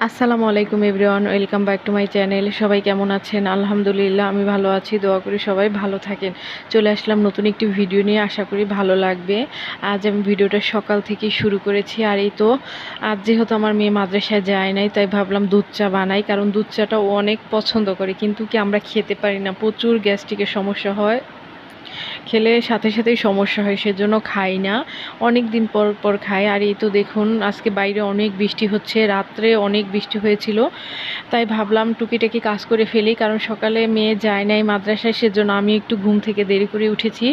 আসসালামু আলাইকুম everyone, welcome back to my channel. সবাই কেমন আছেন? আলহামদুলিল্লাহ আমি ভালো আছি, দোয়া করি সবাই ভালো থাকেন। চলে আসলাম নতুন একটি ভিডিও নিয়ে, আশা করি ভালো লাগবে। আজ আমি ভিডিওটা সকাল থেকেই শুরু করেছি। আর এই তো আজ যেহেতু আমার মেয়ে মাদ্রাসায় যায় নাই, তাই ভাবলাম দুধ চা বানাই, কারণ দুধ চাটা ও অনেক পছন্দ করে, কিন্তু কি আমরা খেতে পারি না, প্রচুর গ্যাস্ট্রিকের সমস্যা হয়, খেলে সাথে সাথেই সমস্যা হয়, সেজন্য খাই না, অনেক দিন পর পর খাই। আর এই তো দেখুন আজকে বাইরে অনেক বৃষ্টি হচ্ছে, রাত্রে অনেক বৃষ্টি হয়েছিল, তাই ভাবলাম টুকিটাকি কাজ করে ফেলি, কারণ সকালে মেয়ে যায় নাই মাদ্রাসায়, সেজন্য আমি একটু ঘুম থেকে দেরি করে উঠেছি।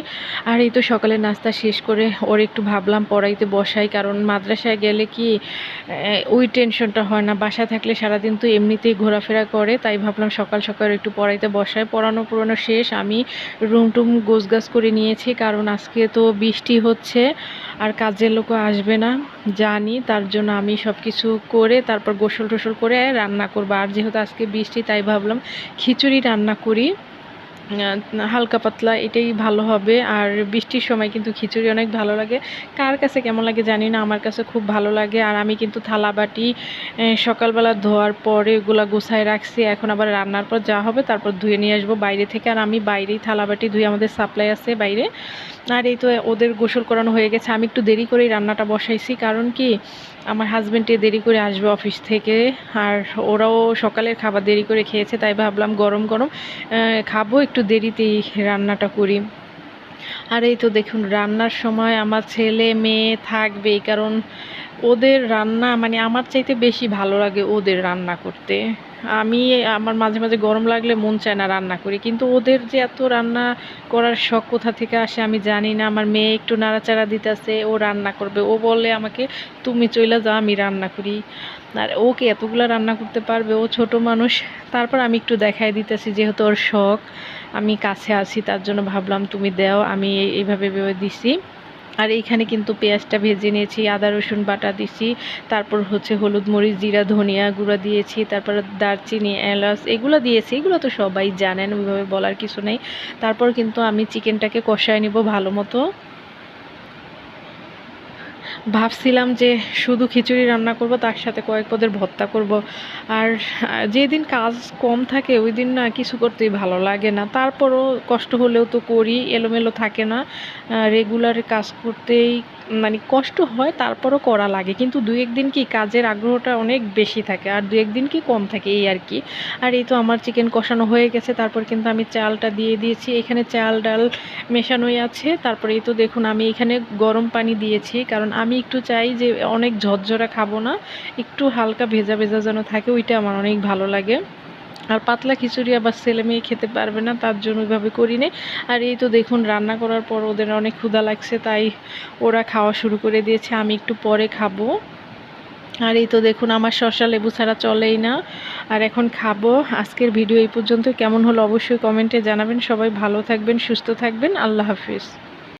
আর এই তো সকালে নাস্তা শেষ করে ওর একটু ভাবলাম পড়াইতে বসাই, কারণ মাদ্রাসায় গেলে কি ওই টেনশনটা হয় না, বাসায় থাকলে সারাদিন তো এমনিতেই ঘোরাফেরা করে, তাই ভাবলাম সকাল সকাল একটু পড়াইতে বসাই। পড়ানো শেষ, আমি রুম টুম গোছগাছ করে নিয়েছি, কারণ আজকে তো বৃষ্টি হচ্ছে আর কাজের লোকও আসবে না জানি, তার জন্য আমি সব কিছু করে তারপর গোসল টোসল করে রান্না করবো। আর যেহেতু আজকে বৃষ্টি, তাই ভাবলাম খিচুড়ি রান্না করি, হালকা পাতলা, এটাই ভালো হবে। আর বৃষ্টির সময় কিন্তু খিচুড়ি অনেক ভালো লাগে, কার কাছে কেমন লাগে জানি না, আমার কাছে খুব ভালো লাগে। আর আমি কিন্তু থালা বাটি সকালবেলা ধোয়ার পরে ওগুলো গোছায় রাখছি, এখন আবার রান্নার পর যা হবে তারপর ধুয়ে নিয়ে আসবো বাইরে থেকে। আর আমি বাইরেই থালা বাটি ধুয়ে, আমাদের সাপ্লাই আছে বাইরে। আর এই তো ওদের গোসল করানো হয়ে গেছে, আমি একটু দেরি করেই রান্নাটা বসাইছি, কারণ কি আমার হাজব্যান্ডে দেরি করে আসবে অফিস থেকে, আর ওরাও সকালের খাবার দেরি করে খেয়েছে, তাই ভাবলাম গরম গরম খাবো, একটু দেরিতেই রান্নাটা করি। আর এই তো দেখুন রান্নার সময় আমার ছেলে মেয়ে থাকবেই, কারণ ওদের রান্না মানে আমার চাইতে বেশি ভালো লাগে ওদের রান্না করতে। আমি আমার মাঝে মাঝে গরম লাগলে মন চায় না রান্না করি, কিন্তু ওদের যে এত রান্না করার শখ কোথা থেকে আসে আমি জানি না। আমার মেয়ে একটু নাড়াচাড়া দিতেছে, ও রান্না করবে, ও বলে আমাকে তুমি চইলা যাও আমি রান্না করি। আর ওকে এতগুলো রান্না করতে পারবে, ও ছোট মানুষ। তারপর আমি একটু দেখাই দিতেছি, যেহেতু ওর শখ, আমি কাছে আছি, তার জন্য ভাবলাম তুমি দাও, আমি এইভাবে ভেবে দিছি। আর এইখানে কিন্তু পেঁয়াজটা ভেজে নিয়েছি, আদা রসুন বাটা দিছি, তারপর হচ্ছে হলুদ মরিচ জিরা ধনিয়া গুঁড়া দিয়েছি, তারপর দারচিনি এলাচ এগুলো দিয়েছি, এগুলো তো সবাই জানেন, ওইভাবে বলার কিছু নেই। তারপর কিন্তু আমি চিকেনটাকে কষায় নিব ভালো মতো। ভাবছিলাম যে শুধু খিচুড়ি রান্না করব, তার সাথে কয়েক পদের ভর্তা করব। আর যেদিন কাজ কম থাকে ওই দিন না কিছু করতেই ভালো লাগে না, তারপরও কষ্ট হলেও তো করি, এলোমেলো থাকে না, রেগুলার কাজ করতেই মানে কষ্ট হয়, তারপরও করা লাগে, কিন্তু দু একদিন কি কাজের আগ্রহটা অনেক বেশি থাকে, আর দু একদিন কি কম থাকে, এই আর কি। আর এই তো আমার চিকেন কষানো হয়ে গেছে, তারপর কিন্তু আমি চালটা দিয়ে দিয়েছি, এখানে চাল ডাল মেশানোই আছে। তারপরে এই তো দেখুন আমি এখানে গরম পানি দিয়েছি, কারণ আমি একটু চাই যে অনেক ঝরঝরা খাবো না, একটু হালকা ভেজা ভেজা যেন থাকে, ওইটা আমার অনেক ভালো লাগে। আর পাতলা খিচুড়ি আবার ছেলে মেয়ে খেতে পারবে না, তার জন্য ওইভাবে করি নি। আর এই তো দেখুন রান্না করার পর ওদের অনেক ক্ষুধা লাগছে, তাই ওরা খাওয়া শুরু করে দিয়েছে, আমি একটু পরে খাবো। আর এই তো দেখুন আমার শসা লেবু ছাড়া চলেই না। আর এখন খাবো। আজকের ভিডিও এই পর্যন্ত, কেমন হলো অবশ্যই কমেন্টে জানাবেন। সবাই ভালো থাকবেন, সুস্থ থাকবেন, আল্লাহ হাফিজ।